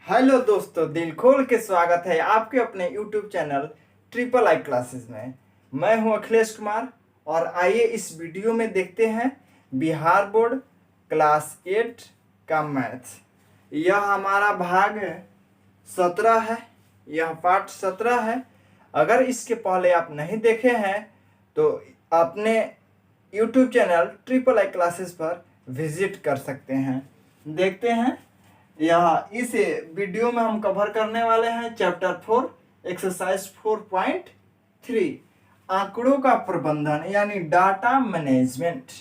Hello दोस्तों, दिल खोल के स्वागत है आपके अपने YouTube channel triple I classes में। मैं हूं अखिलेश कुमार और आइए इस वीडियो में देखते हैं बिहार बोर्ड क्लास 8 का मैथ्स। यह हमारा भाग 17 है, यह पार्ट 17 है। अगर इसके पहले आप नहीं देखे हैं तो अपने YouTube channel triple I classes पर विजिट कर सकते हैं। देखते हैं, यहाँ इस वीडियो में हम कवर करने वाले हैं चैप्टर 4 एक्सरसाइज 4.3 आंकड़ों का प्रबंधन यानी डाटा मैनेजमेंट।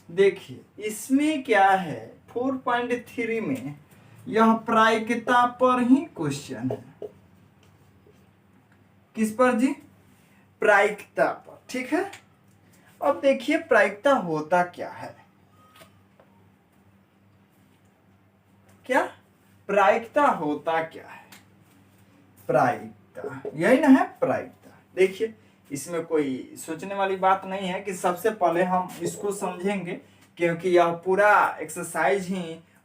देखिए इसमें क्या है, 4.3 में यह प्रायिकता पर ही क्वेश्चन है। किस पर जी? प्रायिकता पर। ठीक है, अब देखिए प्रायिकता होता क्या है। क्या प्रायिकता होता क्या है? प्रायिकता यही ना है प्रायिकता। देखिए इसमें कोई सोचने वाली बात नहीं है कि सबसे पहले हम इसको समझेंगे, क्योंकि यह पूरा एक्सरसाइज ही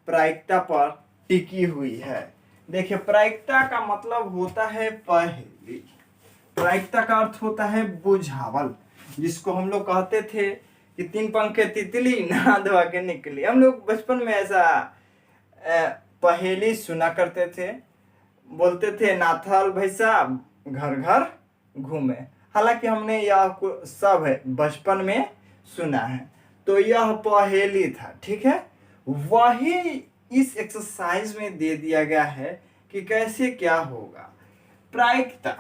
प्रायिकता पर टिकी हुई है। देखिए प्रायिकता का मतलब होता है पहेली। प्रायिकता का अर्थ होता है बुझावल, जिसको हम लोग कहते थे कि 3 पंखे तितली नहा धोआ के निकली। हम लोग बचपन में ऐसा पहेली सुना करते थे, बोलते थे नाथाल भाई साहब घर घर घूमे। हालांकि हमने यह सब है बचपन में सुना है, तो यह पहेली था। ठीक है, वही इस एक्सरसाइज में दे दिया गया है कि कैसे क्या होगा। प्रायिकता,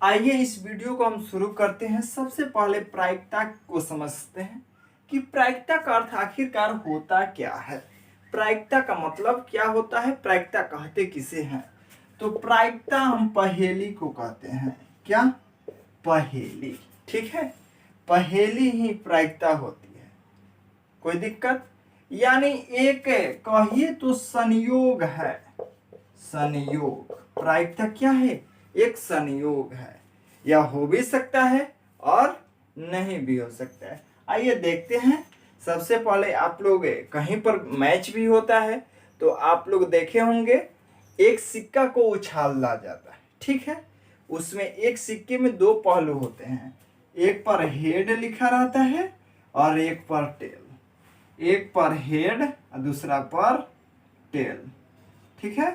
आइए इस वीडियो को हम शुरू करते हैं। सबसे पहले प्रायिकता को समझते हैं कि प्रायिकता का अर्थ आखिरकार होता क्या है। प्रायिकता का मतलब क्या होता है, प्रायिकता कहते किसे हैं? तो प्रायिकता हम पहेली को कहते हैं। क्या? पहेली। ठीक है, पहेली ही प्रायिकता होती है। कोई दिक्कत? यानी एक कहिए तो संयोग है। संयोग, प्रायिकता क्या है? एक संयोग है। यह हो भी सकता है और नहीं भी हो सकता है। आइए देखते हैं। सबसे पहले आप लोग कहीं पर मैच भी होता है तो आप लोग देखे होंगे, एक सिक्का को उछाला जाता है। ठीक है, उसमें एक सिक्के में 2 पहलू होते हैं, एक पर हेड लिखा रहता है और एक पर टेल। एक पर हेड और दूसरा पर टेल। ठीक है,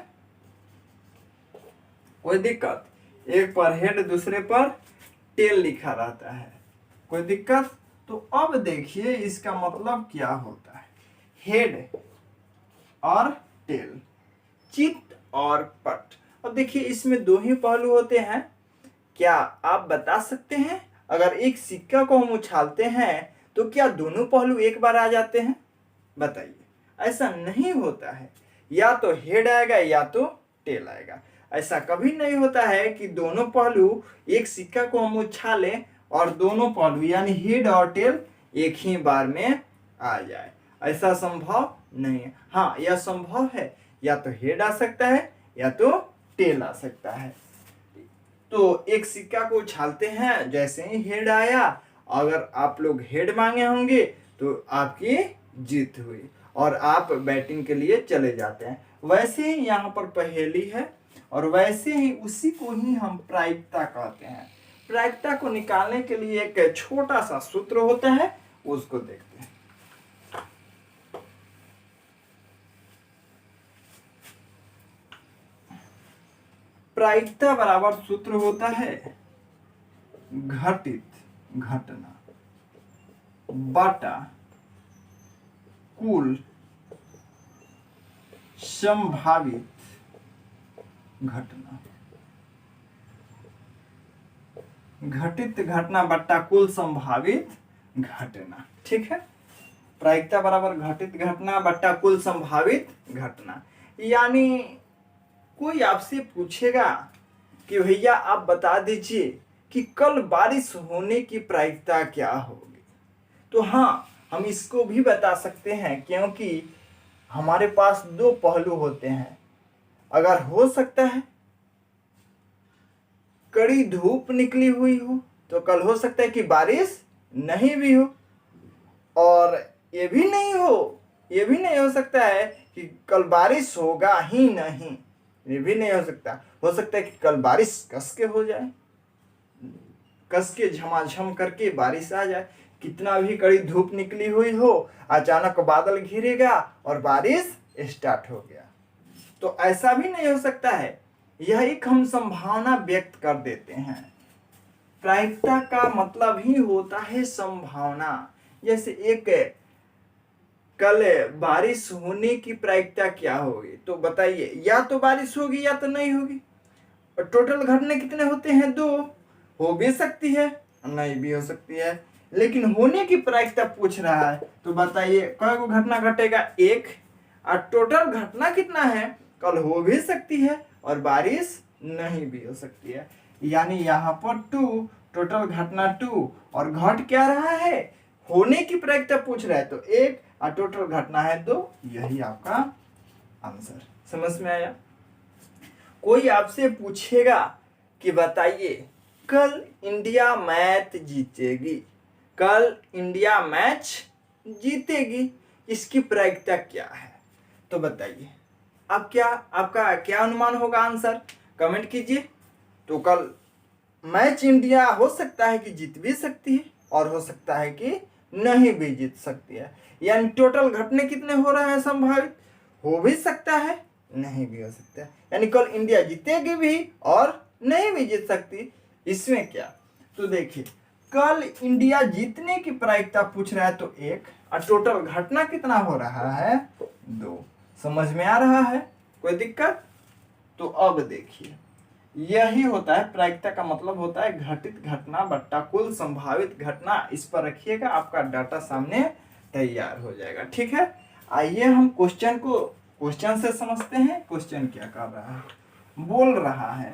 कोई दिक्कत? एक पर हेड दूसरे पर टेल लिखा रहता है। कोई दिक्कत? तो अब देखिए इसका मतलब क्या होता है। हेड और टेल, चित और पट। अब देखिए इसमें 2 ही पहलू होते हैं। क्या आप बता सकते हैं अगर एक सिक्का को हम उछालते हैं तो क्या दोनों पहलू एक बार आ जाते हैं? बताइए, ऐसा नहीं होता है। या तो हेड आएगा या तो टेल आएगा। ऐसा कभी नहीं होता है कि दोनों पहलू, एक सिक्का को हम उछालें और दोनों पहलू यानी हेड और टेल एक ही बार में आ जाए। ऐसा संभव नहीं है। हाँ, यह संभव है, या तो हेड आ सकता है या तो टेल आ सकता है। तो एक सिक्का को उछालते हैं, जैसे ही हेड आया, अगर आप लोग हेड मांगे होंगे तो आपकी जीत हुई और आप बैटिंग के लिए चले जाते हैं। वैसे ही यहाँ पर पहेली है और वैसे ही उसी को ही हम प्रायिकता कहते हैं। प्रायिकता को निकालने के लिए एक छोटा सा सूत्र होता है, उसको देखते हैं। प्रायिकता बराबर सूत्र होता है घटित घटना बटा कुल संभावित घटना। घटित घटना बट्टा कुल संभावित घटना। ठीक है, प्रायिकता बराबर घटित घटना बट्टा कुल संभावित घटना। यानी कोई आपसे पूछेगा कि भैया आप बता दीजिए कि कल बारिश होने की प्रायिकता क्या होगी, तो हाँ हम इसको भी बता सकते हैं, क्योंकि हमारे पास 2 पहलू होते हैं। अगर हो सकता है कड़ी धूप निकली हुई हो तो कल हो सकता है कि बारिश नहीं भी हो, और ये भी नहीं हो ये भी नहीं हो सकता है कि कल बारिश होगा ही नहीं, ये भी नहीं हो सकता है कि कल बारिश कस के हो जाए, कस के झमाझम करके बारिश आ जाए, कितना भी कड़ी धूप निकली हुई हो, अचानक बादल घिरेगा और बारिश स्टार्ट हो गया। तो ऐसा भी नहीं हो सकता है। यह एक हम संभावना व्यक्त कर देते हैं। प्रायिकता का मतलब ही होता है संभावना। जैसे एक कल बारिश होने की प्रायिकता क्या होगी, तो बताइए, या तो बारिश होगी या तो नहीं होगी। और टोटल घटना कितने होते हैं, 2। हो भी सकती है, नहीं भी हो सकती है, लेकिन होने की प्रायिकता पूछ रहा है, तो बताइए कई गो घटना घटेगा, 1। और टोटल घटना कितना है, कल हो भी सकती है और बारिश नहीं भी हो सकती है। यानी यहाँ पर 2, टोटल घटना 2, और घट क्या रहा है, होने की प्रायिकता पूछ रहा है, तो 1 और टोटल घटना है 2। यही आपका आंसर। समझ में आया। कोई आपसे पूछेगा कि बताइए कल इंडिया मैच जीतेगी, कल इंडिया मैच जीतेगी, इसकी प्रायिकता क्या है, तो बताइए आपका क्या अनुमान होगा, आंसर कमेंट कीजिए। तो कल मैच इंडिया हो सकता है कि जीत भी सकती है और हो सकता है कि नहीं भी जीत सकती है। यानी टोटल घटने कितने हो रहे हैं संभावित, हो भी सकता है, नहीं भी हो सकता है। यानी कल इंडिया जीतेगी भी और नहीं भी जीत सकती। इसमें क्या, तो देखिए कल इंडिया जीतने की प्रायिकता पूछ रहा है, तो 1, और टोटल घटना कितना हो रहा है, 2। समझ में आ रहा है, कोई दिक्कत। तो अब देखिए, यही होता है प्रायिकता का मतलब होता है घटित घटना बट्टा कुल संभावित घटना। इस पर रखिएगा, आपका डाटा सामने तैयार हो जाएगा। ठीक है, आइए हम क्वेश्चन से समझते हैं। क्वेश्चन क्या कर रहा है, बोल रहा है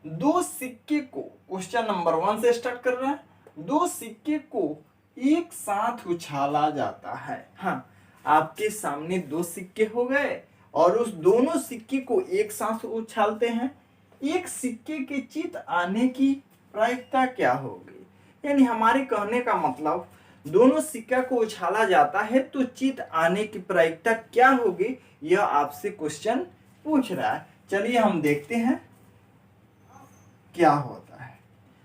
2 सिक्के को, क्वेश्चन नंबर 1 से स्टार्ट कर रहा है, 2 सिक्के को एक साथ उछाला जाता है। हाँ, आपके सामने 2 सिक्के हो गए और उस दोनों सिक्के को एक साथ उछालते हैं। एक सिक्के के चित आने की प्रायिकता क्या होगी, यानी हमारे कहने का मतलब दोनों सिक्का को उछाला जाता है तो चित आने की प्रायिकता क्या होगी, यह आपसे क्वेश्चन पूछ रहा है। चलिए हम देखते हैं क्या होता है।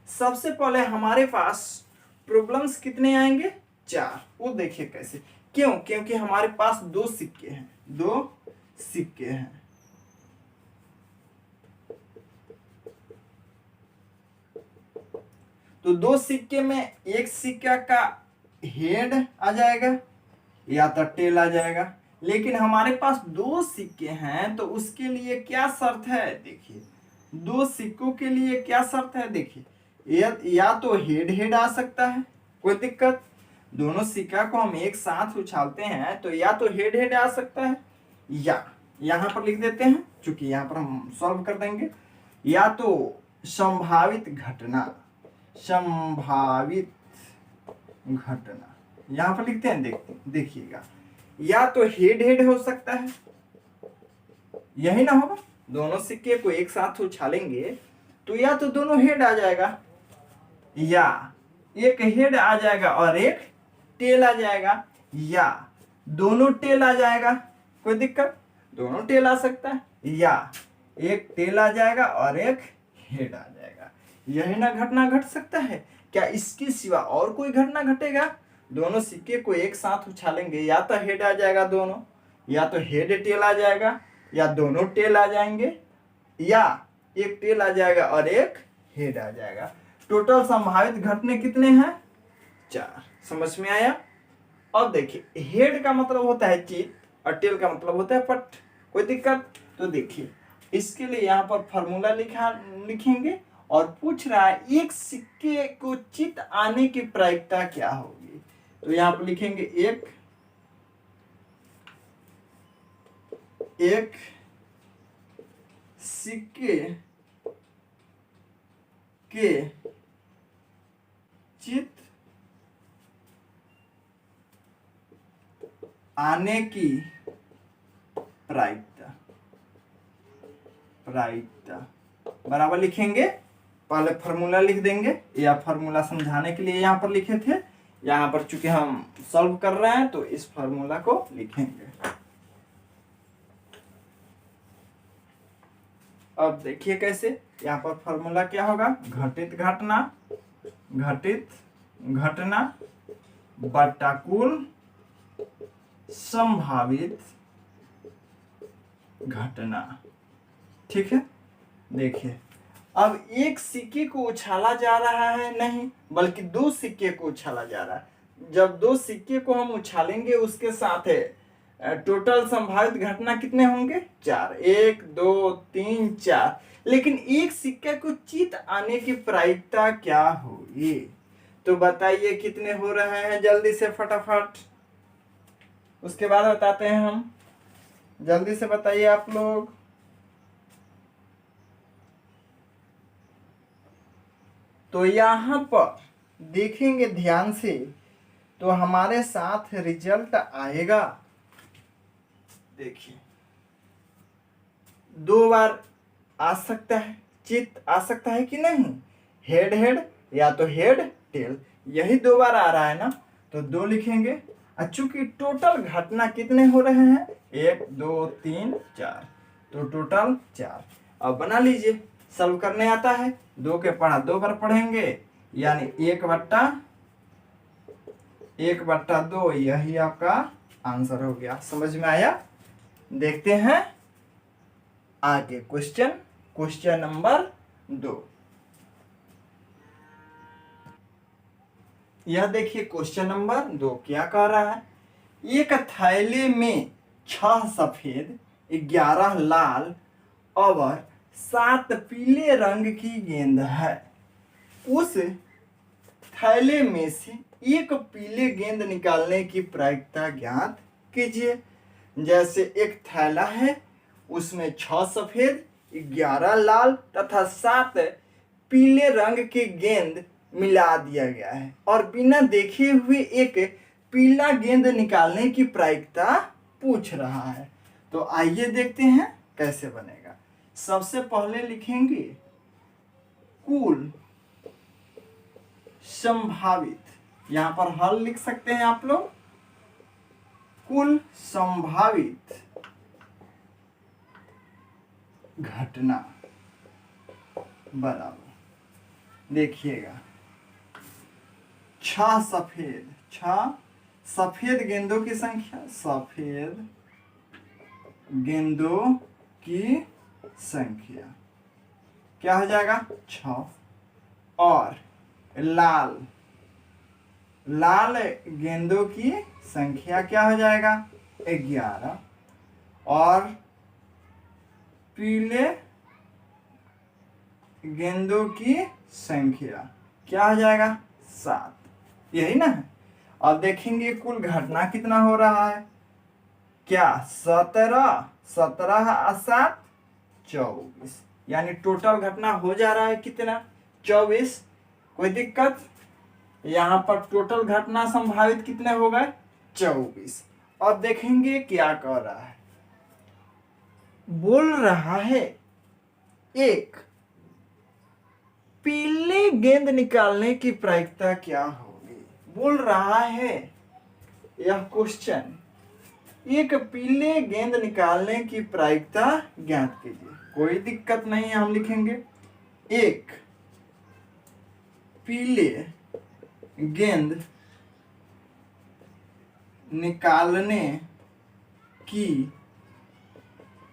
सबसे पहले हमारे पास प्रॉब्लम्स कितने आएंगे, 4। वो देखिए कैसे, क्यों, क्योंकि हमारे पास 2 सिक्के हैं, 2 सिक्के हैं। तो 2 सिक्के में एक सिक्का का हेड आ जाएगा या तो टेल आ जाएगा, लेकिन हमारे पास 2 सिक्के हैं तो उसके लिए क्या शर्त है, देखिए 2 सिक्कों के लिए क्या शर्त है, देखिए या तो हेड आ सकता है, कोई दिक्कत, दोनों सिक्का को हम एक साथ उछालते हैं तो या तो हेड आ सकता है, या यहां पर लिख देते हैं चूंकि यहां पर हम सॉल्व कर देंगे, या तो संभावित घटना यहां पर लिखते हैं, देखिएगा या तो हेड हो सकता है, यही ना होगा, दोनों सिक्के को एक साथ उछालेंगे तो या तो दोनों हेड आ जाएगा या एक हेड आ जाएगा और एक टेल आ जाएगा, या दोनों टेल आ जाएगा, कोई दिक्कत, दोनों टेल आ सकता है, या एक टेल आ जाएगा और एक हेड आ जाएगा। यही ना घटना घट सकता है, क्या इसके सिवा और कोई घटना घटेगा, दोनों सिक्के को एक साथ उछालेंगे या तो हेड आ जाएगा दोनों, या तो हेड टेल आ जाएगा, या दोनों टेल आ जाएंगे, या एक टेल आ जाएगा और एक हेड आ जाएगा। टोटल संभावित घटने कितने हैं, 4। समझ में आया। अब देखिए हेड का मतलब होता है चित और टेल का मतलब होता है पट, कोई दिक्कत। तो देखिए इसके लिए यहाँ पर फॉर्मूला लिखेंगे और पूछ रहा है एक सिक्के को चित आने की प्रायिकता क्या होगी, तो यहाँ पर लिखेंगे एक सिक्के के चित आने की प्रायिकता बराबर लिखेंगे, पहले फॉर्मूला लिख देंगे, या फॉर्मूला समझाने के लिए यहां पर लिखे थे, यहाँ पर चूंकि हम सॉल्व कर रहे हैं तो इस फॉर्मूला को लिखेंगे। अब देखिए कैसे, यहाँ पर फॉर्मूला क्या होगा, घटित घटना बटा कुल संभावित घटना। ठीक है, देखिए अब एक सिक्के को उछाला जा रहा है, नहीं बल्कि दो सिक्के को उछाला जा रहा है। जब दो सिक्के को हम उछालेंगे उसके साथ है टोटल संभावित घटना कितने होंगे, 4, 1 2 3 4। लेकिन एक सिक्के को चित आने की प्रायिकता क्या होगी, तो बताइए कितने हो रहे हैं, जल्दी से फटाफट, उसके बाद बताते हैं हम। जल्दी से बताइए आप लोग। तो यहां पर देखेंगे ध्यान से तो हमारे साथ रिजल्ट आएगा। देखिए 2 बार आ सकता है, चित आ सकता है कि नहीं, हेड हेड या तो हेड टेल, यही 2 बार आ रहा है ना, तो 2 लिखेंगे। चूंकि टोटल घटना कितने हो रहे हैं, 1 2 3 4, तो टोटल 4। अब बना लीजिए, सॉल्व करने आता है, 2 के पढ़ा 2 बार पढ़ेंगे, यानी 1/2, यही आपका आंसर हो गया। समझ में आया? देखते हैं आगे क्वेश्चन नंबर 2। यह देखिए क्वेश्चन नंबर 2 क्या कह रहा है, एक थैले में 6 सफेद, 11 लाल और 7 पीले रंग की गेंद है। उस थैले में से एक पीले गेंद निकालने की प्रायिकता ज्ञात कीजिए। जैसे एक थैला है, उसमें 6 सफेद, 11 लाल तथा 7 पीले रंग की गेंद मिला दिया गया है और बिना देखे हुए एक पीला गेंद निकालने की प्रायिकता पूछ रहा है। तो आइए देखते हैं कैसे बनेगा। सबसे पहले लिखेंगे कुल संभावित, यहां पर हल लिख सकते हैं आप लोग, कुल संभावित घटना बराबर, देखिएगा 6 सफेद गेंदों की संख्या, सफेद गेंदों की संख्या क्या हो जाएगा, 6, और लाल गेंदों की संख्या क्या हो जाएगा, 11, और पीले गेंदों की संख्या क्या हो जाएगा, 7। यही ना है। अब देखेंगे कुल घटना कितना हो रहा है, क्या 17 और 7 24, यानी टोटल घटना हो जा रहा है कितना, 24। कोई दिक्कत, यहां पर टोटल घटना संभावित कितने हो गए, 24। अब देखेंगे क्या कह रहा है, बोल रहा है एक पीले गेंद निकालने की प्रायिकता क्या होगी। बोल रहा है यह क्वेश्चन, एक पीले गेंद निकालने की प्रायिकता ज्ञात कीजिए। कोई दिक्कत नहीं है, हम लिखेंगे एक पीले गेंद निकालने की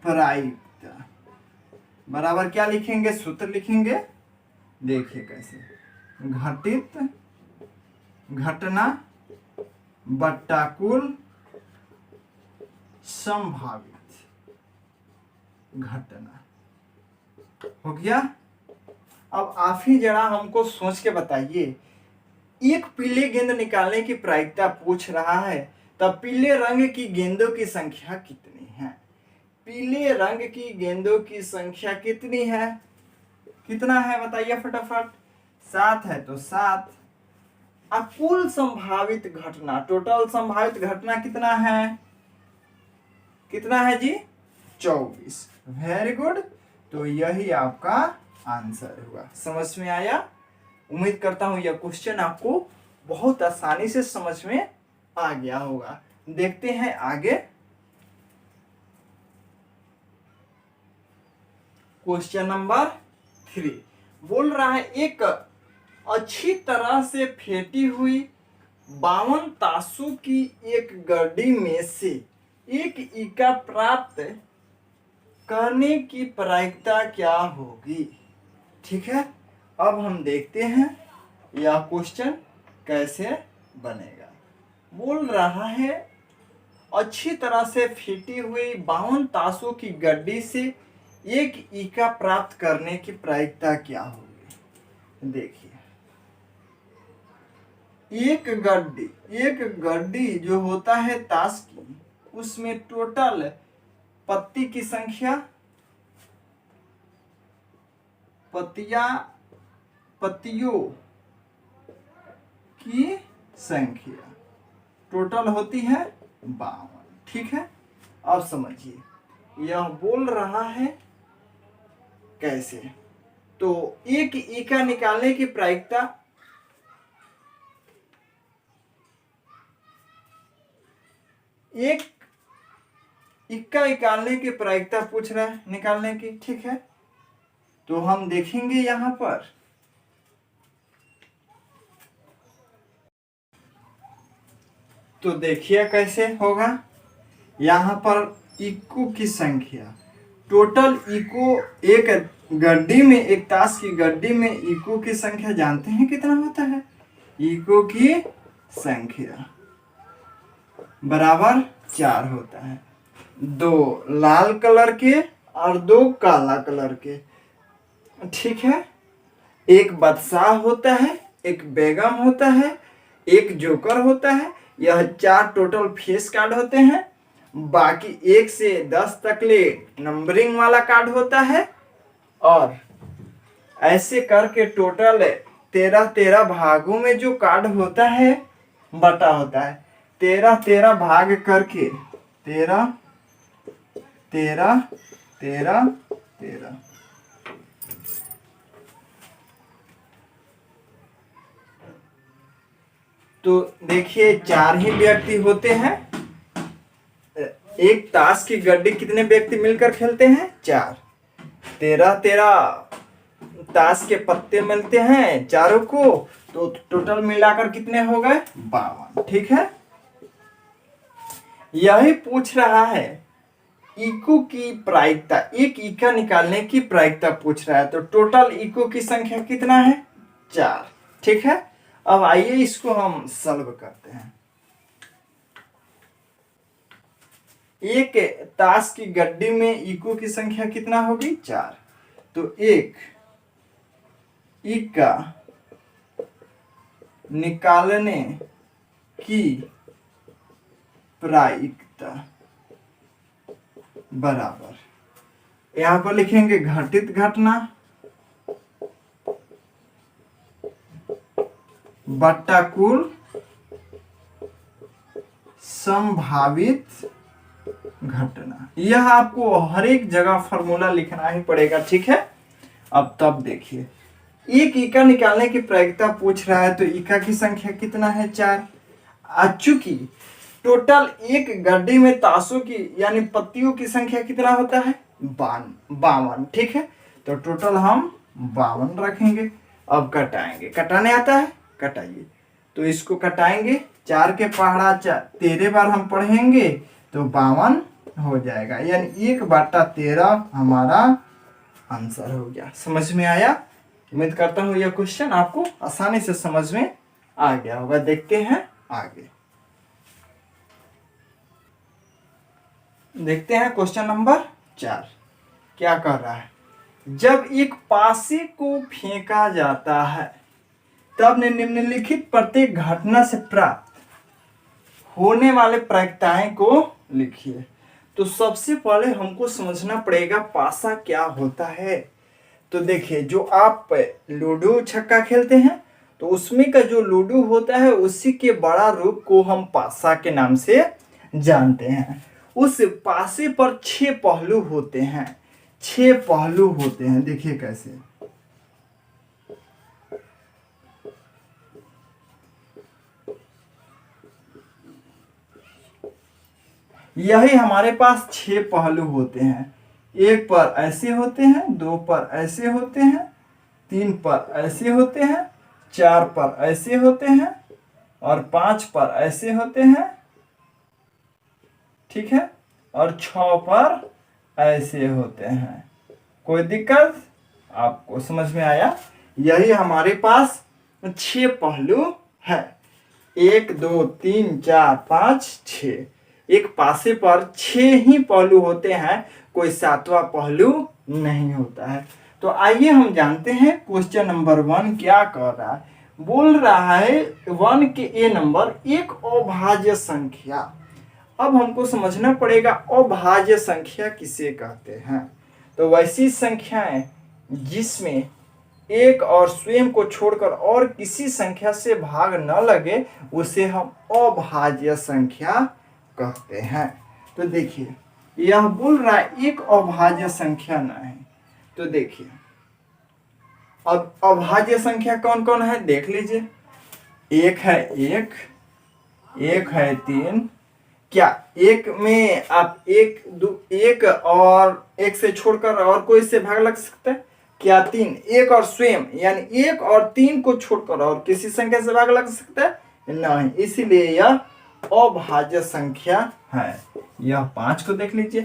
प्रायिकता बराबर क्या लिखेंगे, सूत्र लिखेंगे। देखिए कैसे, घटित घटना बट्टा कुल संभावित घटना हो गया। अब आप ही जरा हमको सोच के बताइए, एक पीले गेंद निकालने की प्रायिकता पूछ रहा है, तब पीले रंग की गेंदों की संख्या कितनी है। पीले रंग की गेंदों की संख्या कितनी है, कितना है बताइए फटाफट, 7 है तो 7। अब कुल संभावित घटना, टोटल संभावित घटना कितना है, कितना है जी, 24। वेरी गुड, तो यही आपका आंसर हुआ। समझ में आया? उम्मीद करता हूं यह क्वेश्चन आपको बहुत आसानी से समझ में आ गया होगा। देखते हैं आगे। क्वेश्चन नंबर 3 बोल रहा है, एक अच्छी तरह से फेंटी हुई 52 तासों की एक गड्डी में से एक इका प्राप्त करने की प्रायिकता क्या होगी। ठीक है, अब हम देखते हैं यह क्वेश्चन कैसे बनेगा। बोल रहा है, अच्छी तरह से फिटी हुई 52 तासों की गड्डी से एक इका प्राप्त करने की प्रायिकता क्या होगी। देखिए, एक गड्डी जो होता है ताश की, उसमें टोटल पत्ती की संख्या, पत्तियों की संख्या टोटल होती है 52। ठीक है, अब समझिए यह बोल रहा है कैसे। तो एक इका निकालने की प्रायिकता, एक इक्का निकालने की प्रायिकता पूछ रहा है निकालने की। ठीक है, तो हम देखेंगे यहां पर, तो देखिए कैसे होगा। यहां पर इक्को की संख्या, टोटल इको, एक गड्डी में, एक ताश की गड्डी में इको की संख्या जानते हैं कितना होता है। इको की संख्या बराबर 4 होता है। 2 लाल कलर के और 2 काला कलर के। ठीक है, एक बादशाह होता है, एक बेगम होता है, एक जोकर होता है। यह 4 टोटल फेस कार्ड होते हैं। बाकी 1 से 10 तक ले नंबरिंग वाला कार्ड होता है। और ऐसे करके टोटल 13 भागों में जो कार्ड होता है बटा होता है। 13 भाग करके 13 13 13 13। तो देखिए 4 ही व्यक्ति होते हैं। एक ताश की गड्डी कितने व्यक्ति मिलकर खेलते हैं? 4। 13 ताश के पत्ते मिलते हैं चारों को, तो टोटल मिलाकर कितने हो गए? 52। ठीक है, यही पूछ रहा है इको की प्रायिकता, एक इका निकालने की प्रायिकता पूछ रहा है। तो टोटल इको की संख्या कितना है? 4। ठीक है, अब आइए इसको हम सॉल्व करते हैं। एक ताश की गड्डी में इको की संख्या कितना होगी? 4। तो एक इक्का निकालने की प्रायिकता बराबर, यहां पर लिखेंगे घटित घटना बट्टा कुल संभावित घटना। यह आपको हर एक जगह फॉर्मूला लिखना ही पड़ेगा। ठीक है, अब तब देखिए, एक इका निकालने की प्रायिकता पूछ रहा है, तो इका की संख्या कितना है? 4। चूंकि टोटल एक गड्डी में ताशों की यानी पत्तियों की संख्या कितना होता है? 52। ठीक है, तो टोटल हम 52 रखेंगे। अब कटाएंगे, कटाने आता है? कटाइए। तो इसको कटाएंगे, 4 के पहाड़ा 13 बार हम पढ़ेंगे तो 52 हो जाएगा, यानी 1/13 हमारा आंसर हो गया। समझ में आया? उम्मीद करता हूं यह क्वेश्चन आपको आसानी से समझ में आ गया होगा। देखते हैं आगे। देखते हैं क्वेश्चन नंबर 4 क्या कर रहा है। जब एक पासे को फेंका जाता है तब निम्नलिखित प्रत्येक घटना से प्राप्त होने वाले प्रायिकताएं को लिखिए। तो सबसे पहले हमको समझना पड़ेगा पासा क्या होता है। तो देखिए, जो आप लूडो छक्का खेलते हैं तो उसमें का जो लूडो होता है उसी के बड़ा रूप को हम पासा के नाम से जानते हैं। उस पासे पर 6 पहलू होते हैं। 6 पहलू होते हैं, देखिए कैसे। यही हमारे पास 6 पहलू होते हैं। 1 पर ऐसे होते हैं, 2 पर ऐसे होते हैं, 3 पर ऐसे होते हैं, 4 पर ऐसे होते हैं और 5 पर ऐसे होते हैं, ठीक है, और 6 पर ऐसे होते हैं। कोई दिक्कत? आपको समझ में आया? यही हमारे पास 6 पहलू है। 1 2 3 4 5 6। एक पासे पर 6 ही पहलू होते हैं, कोई 7वां पहलू नहीं होता है। तो आइए हम जानते हैं क्वेश्चन नंबर 1 क्या कह रहा है। बोल रहा है 1 के ए नंबर एक अभाज्य संख्या। अब हमको समझना पड़ेगा अभाज्य संख्या किसे कहते हैं। तो वैसी संख्याएं जिसमें एक और स्वयं को छोड़कर और किसी संख्या से भाग न लगे उसे हम अभाज्य संख्या कहते हैं। तो देखिए यह बोल रहा है एक अभाज्य संख्या नहीं। तो देखिए अब अभाज्य संख्या कौन कौन है देख लीजिए। एक है 1, एक है 3। क्या एक में आप एक और एक से छोड़कर और कोई से भाग लग सकता है? क्या 3 एक और स्वयं यानी 1 और 3 को छोड़कर और किसी संख्या से भाग लग सकता है? नहीं, इसीलिए यह अभाज्य संख्या है। यह 5 को देख लीजिए।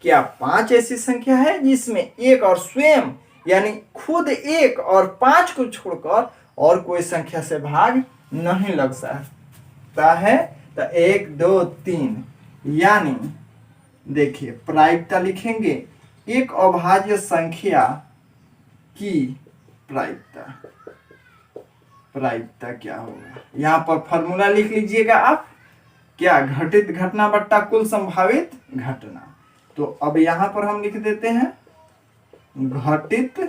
क्या 5 ऐसी संख्या है जिसमें 1 और स्वयं यानी खुद 1 और 5 को छोड़कर और कोई संख्या से भाग नहीं लग सकता है? तो 1 2 3 यानी देखिए प्रायिकता लिखेंगे एक अभाज्य संख्या की प्रायिकता क्या होगा? यहाँ पर फॉर्मूला लिख लीजिएगा आप। क्या घटित घटना बट्टा कुल संभावित घटना। तो अब यहाँ पर हम लिख देते हैं घटित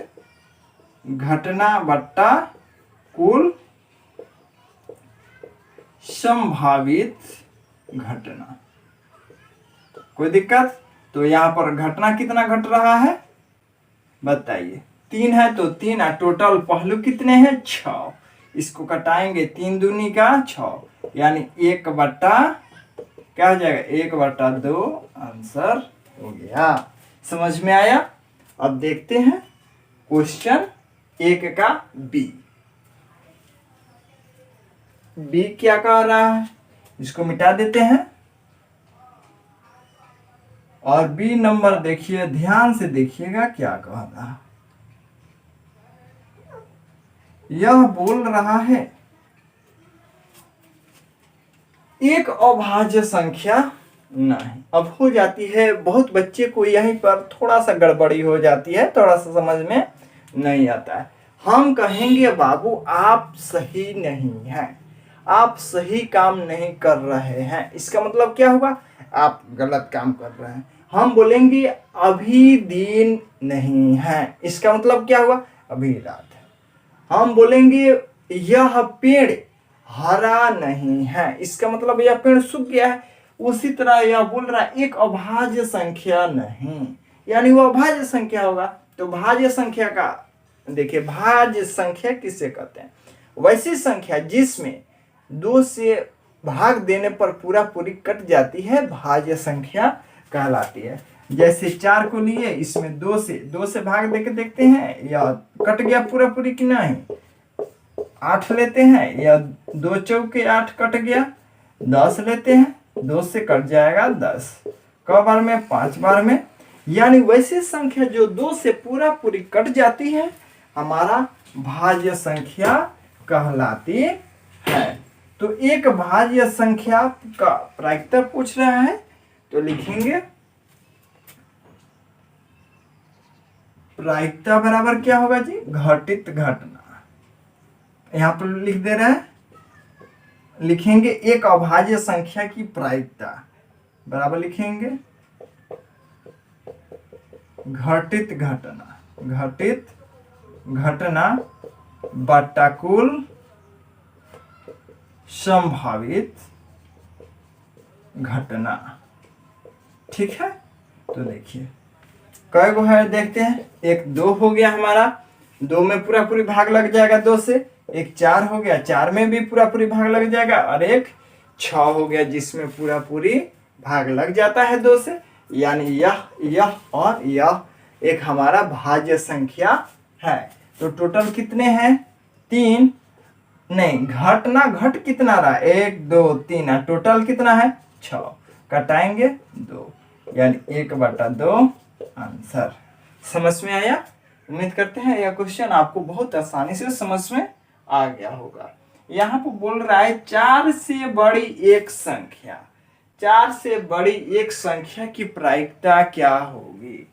घटना बट्टा कुल संभावित घटना। कोई दिक्कत? तो यहाँ पर घटना कितना घट रहा है बताइए। 3 है तो 3 है। टोटल पहलू कितने हैं? 6। इसको कटाएंगे 3 दूनी का 6 यानी 1 बट्टा क्या हो जाएगा 1 बट्टा 2 आंसर हो गया। समझ में आया? अब देखते हैं क्वेश्चन 1 का बी क्या कह रहा है। इसको मिटा देते हैं और बी नंबर देखिए, ध्यान से देखिएगा क्या कह रहा है। यह बोल रहा है एक अभाज्य संख्या नहीं। अब हो जाती है बहुत बच्चे को यहीं पर थोड़ा सा गड़बड़ी हो जाती है, थोड़ा सा समझ में नहीं आता है। हम कहेंगे बाबू आप सही नहीं हैं, आप सही काम नहीं कर रहे हैं। इसका मतलब क्या होगा? आप गलत काम कर रहे हैं। हम बोलेंगे अभी दिन नहीं है, इसका मतलब क्या हुआ? अभी रात है। हम बोलेंगे यह पेड़ हरा नहीं है, इसका मतलब यह पेड़ सूख गया है। उसी तरह यह बोल रहा है एक अभाज्य संख्या नहीं, यानी वो अभाज्य संख्या होगा। तो भाज्य संख्या का देखिए, भाज्य संख्या किसे कहते हैं? वैसी संख्या जिसमें 2 से भाग देने पर पूरा पूरी कट जाती है भाज्य संख्या कहलाती है। जैसे 4 को लिए, इसमें 2 से भाग देके देखते हैं या कट गया पूरा पूरी कि नहीं। 8 लेते हैं या 2 चौके 8 कट गया। 10 लेते हैं, 2 से कट जाएगा 10। क बार में? 5 बार में। यानी वैसी संख्या जो 2 से पूरा पूरी कट जाती है हमारा भाज्य संख्या कहलाती है। तो एक भाज्य संख्या का प्रायिकता पूछ रहा है तो लिखेंगे प्रायिकता बराबर क्या होगा जी? घटित घटना। यहां पर लिख दे रहे हैं, लिखेंगे एक अभाज्य संख्या की प्रायिकता बराबर लिखेंगे घटित घटना बट्टा कुल संभावित घटना। ठीक है, तो देखिए कई गो है देखते हैं। एक 2 हो गया हमारा, 2 में पूरा पूरी भाग लग जाएगा 2 से। एक 4 हो गया, 4 में भी पूरा पूरी भाग लग जाएगा। और एक 6 हो गया जिसमें पूरा पूरी भाग लग जाता है 2 से, यानी यह और यह एक हमारा भाज्य संख्या है। तो टोटल कितने हैं? 3। नहीं, घट कितना रहा? 1 2 3, टोटल कितना है? 6। कटाएंगे 2, यानी 1/2 आंसर। समझ में आया? उम्मीद करते हैं यह क्वेश्चन आपको बहुत आसानी से समझ में आ गया होगा। यहाँ पर बोल रहा है 4 से बड़ी एक संख्या, 4 से बड़ी एक संख्या की प्रायिकता क्या होगी?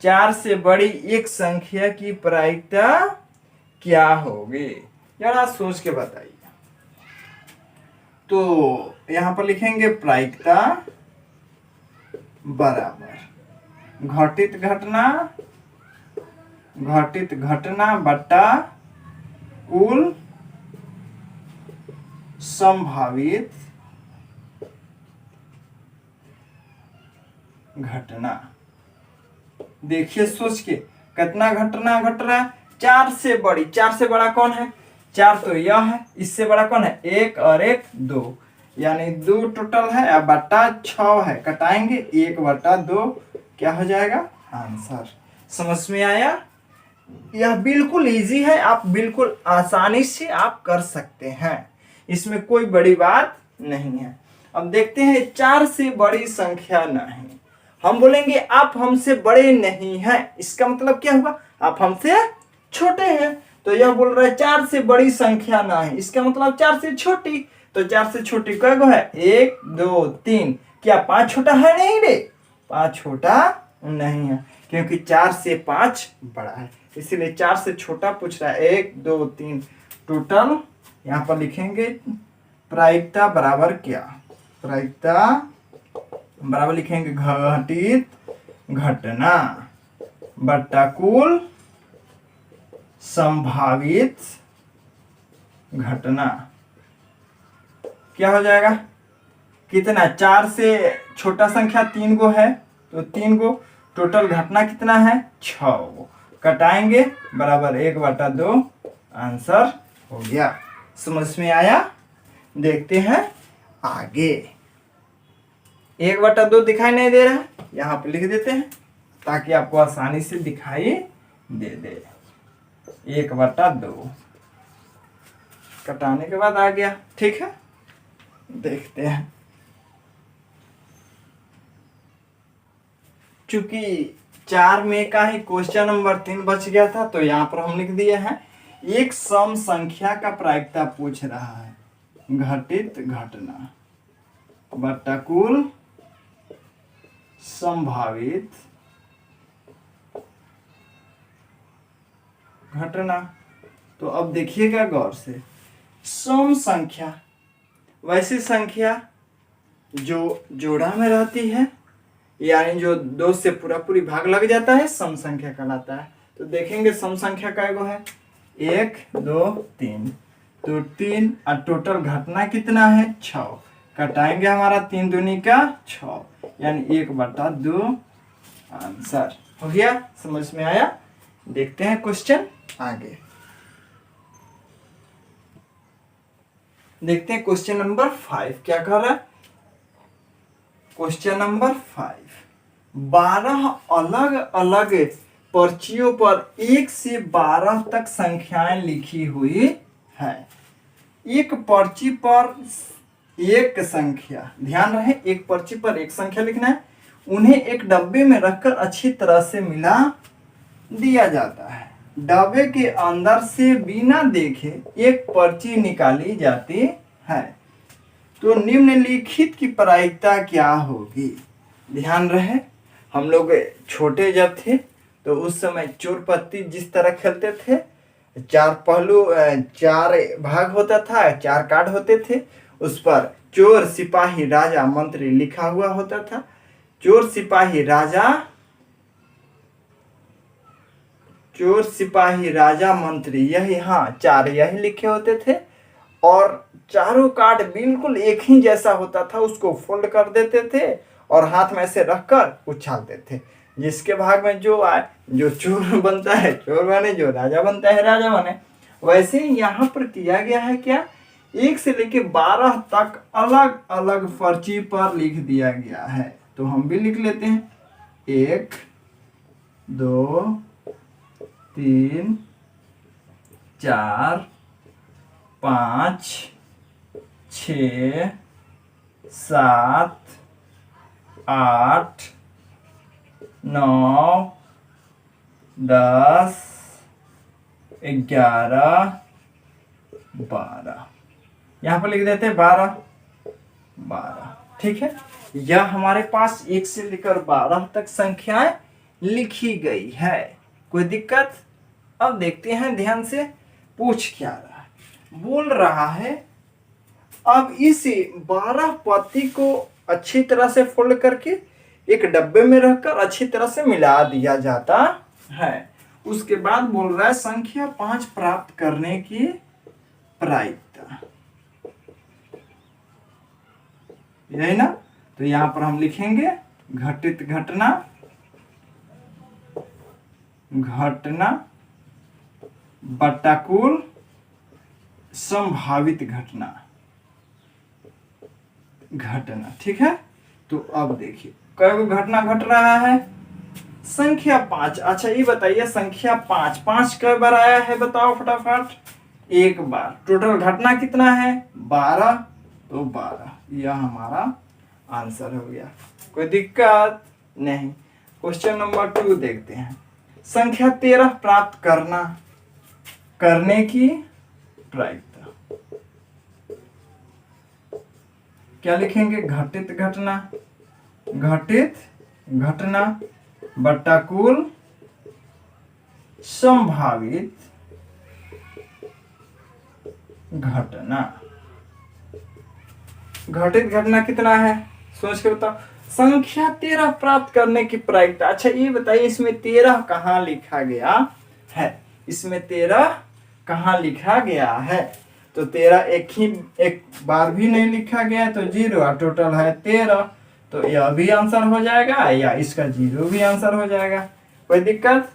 4 से बड़ी एक संख्या की प्रायिकता क्या होगी? जरा सोच के बताइए। तो यहां पर लिखेंगे प्रायिकता बराबर घटित घटना बटा कुल संभावित घटना। देखिए सोच के, कितना घटना घट रहा है? 4 से बड़ी, 4 से बड़ा कौन है? 4 तो यह है, इससे बड़ा कौन है? 1 और 1 2, यानी 2 टोटल है, अब बटा 6 है, कटाएंगे 1/2, क्या हो जाएगा? आंसर। समझ में आया? यह बिल्कुल इजी है, आप बिल्कुल आसानी से आप कर सकते हैं, इसमें कोई बड़ी बात नहीं है। अब देखते हैं 4 से बड़ी संख्या नहीं। हम बोलेंगे आप हमसे बड़े नहीं हैं, इसका मतलब क्या हुआ? आप हमसे छोटे हैं। तो यह बोल रहा है 4 से बड़ी संख्या नहीं, इसका मतलब 4 से छोटी। तो 4 से छोटी कै गो है? 1 2 3। क्या 5 छोटा है? नहीं रे, 5 छोटा नहीं है, क्योंकि 4 से 5 बड़ा है, इसीलिए 4 से छोटा पूछ रहा है। 1 2 3 टोटल। यहाँ पर लिखेंगे प्रायिकता बराबर क्या? प्रायिकता बराबर लिखेंगे घटित घटना बटा कुल संभावित घटना। क्या हो जाएगा? कितना? 4 से छोटा संख्या 3 गो है, तो 3 गो, टोटल घटना कितना है? 6 गो, कटाएंगे बराबर 1/2, आंसर हो गया। समझ में आया? देखते हैं आगे। 1/2 दिखाई नहीं दे रहा है, यहाँ पे लिख देते हैं ताकि आपको आसानी से दिखाई दे दे। 1/2 कटाने के बाद आ गया, ठीक है। देखते हैं, चूंकि 4 में का ही क्वेश्चन नंबर 3 बच गया था, तो यहाँ पर हम लिख दिए हैं एक सम संख्या का प्रायिकता पूछ रहा है, घटित घटना बटा कुल संभावित घटना। तो अब देखिएगा गौर से, सम संख्या वैसी संख्या जो जोड़ा में रहती है, यानी जो 2 से पूरी भाग लग जाता है, सम संख्या कहलाता है। तो देखेंगे सम संख्या का एगो है 1 2 3, तो 3 और टोटल घटना कितना है? 6। कटाएंगे हमारा 3 दूनी का 6, यानी 1/2, आंसर हो गया। समझ में आया? देखते हैं क्वेश्चन आगे। देखते हैं क्वेश्चन नंबर 5 क्या कर रहा है। क्वेश्चन नंबर 5, 12 अलग अलग पर्चियों पर 1 से 12 तक संख्याएं लिखी हुई है। एक पर्ची पर एक संख्या, ध्यान रहे एक पर्ची पर एक संख्या लिखना है, उन्हें एक डब्बे में रखकर अच्छी तरह से मिला दिया जाता है। डब्बे के अंदर से बिना देखे एक पर्ची निकाली जाती है, तो निम्नलिखित की प्रायिकता क्या होगी? ध्यान रहे, हम लोग छोटे जब थे तो उस समय चोर पत्ती जिस तरह खेलते थे, 4 पहलू 4 भाग होता था, 4 कार्ड होते थे, उस पर चोर सिपाही राजा मंत्री लिखा हुआ होता था। चोर सिपाही राजा मंत्री, यही, हाँ 4 यही लिखे होते थे, और चारों कार्ड बिल्कुल एक ही जैसा होता था। उसको फोल्ड कर देते थे और हाथ में से रखकर उछालते थे। जिसके भाग में जो आए, जो चोर बनता है चोर बने, जो राजा बनता है राजा बने। वैसे ही यहाँ पर किया गया है क्या, 1 से लेके 12 तक अलग अलग पर्ची पर लिख दिया गया है। तो हम भी लिख लेते हैं 1 2 3 4 5 6 7 8 9 10 11 12। यहाँ पर लिख देते हैं 12 12। ठीक है, यह हमारे पास 1 से लेकर 12 तक संख्याएं लिखी गई है। कोई दिक्कत? अब देखते हैं ध्यान से पूछ क्या रहा है। बोल रहा है अब इस 12 पत्ती को अच्छी तरह से फोल्ड करके एक डब्बे में रखकर अच्छी तरह से मिला दिया जाता है। उसके बाद बोल रहा है संख्या 5 प्राप्त करने की प्रायिकता, यही ना। तो यहां पर हम लिखेंगे घटित घटना, घटना बटा कुल संभावित घटना, घटना। ठीक है, तो अब देखिए कई घटना घट रहा है। संख्या 5, अच्छा ये बताइए संख्या 5 कई बार आया है बताओ फटाफट। 1 बार। टोटल घटना कितना है? 12, तो 12 यह हमारा आंसर हो गया। कोई दिक्कत नहीं। क्वेश्चन नंबर 2 देखते हैं। संख्या 13 प्राप्त करने की प्रायिकता, क्या लिखेंगे? घटित घटना, घटित घटना बटा कुल संभावित घटना। घटित घटना कितना है सोच के बताओ। संख्या 13 प्राप्त करने की प्रायिकता। अच्छा ये बताइए इसमें 13 कहाँ लिखा गया है? इसमें 13 कहाँ लिखा गया है? तो 13 एक बार भी नहीं लिखा गया है, तो 0। टोटल है 13, तो यह भी आंसर हो जाएगा या इसका 0 भी आंसर हो जाएगा। कोई दिक्कत?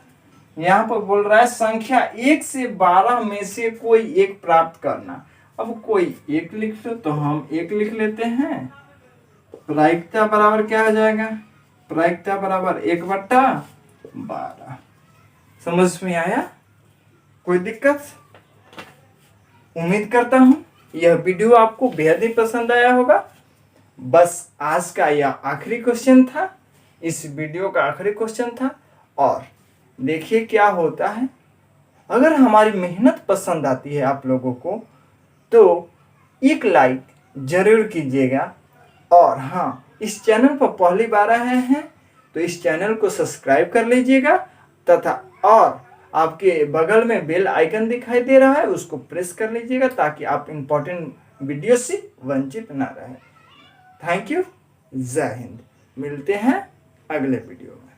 यहाँ पर बोल रहा है संख्या 1 से 12 में से कोई एक प्राप्त करना। अब कोई एक लिख दो तो हम 1 लिख लेते हैं। प्रायिकता बराबर क्या हो जाएगा? प्रायिकता बराबर 1/12। समझ में आया? कोई दिक्कत? उम्मीद करता हूं यह वीडियो आपको बेहद ही पसंद आया होगा। बस आज का यह आखिरी क्वेश्चन था, इस वीडियो का आखिरी क्वेश्चन था। और देखिए क्या होता है, अगर हमारी मेहनत पसंद आती है आप लोगों को तो एक लाइक जरूर कीजिएगा। और हाँ, इस चैनल पर पहली बार आए हैं तो इस चैनल को सब्सक्राइब कर लीजिएगा तथा और आपके बगल में बेल आइकन दिखाई दे रहा है उसको प्रेस कर लीजिएगा ताकि आप इम्पोर्टेंट वीडियो से वंचित ना रहें। Thank you. जय हिंद। मिलते हैं अगले वीडियो में।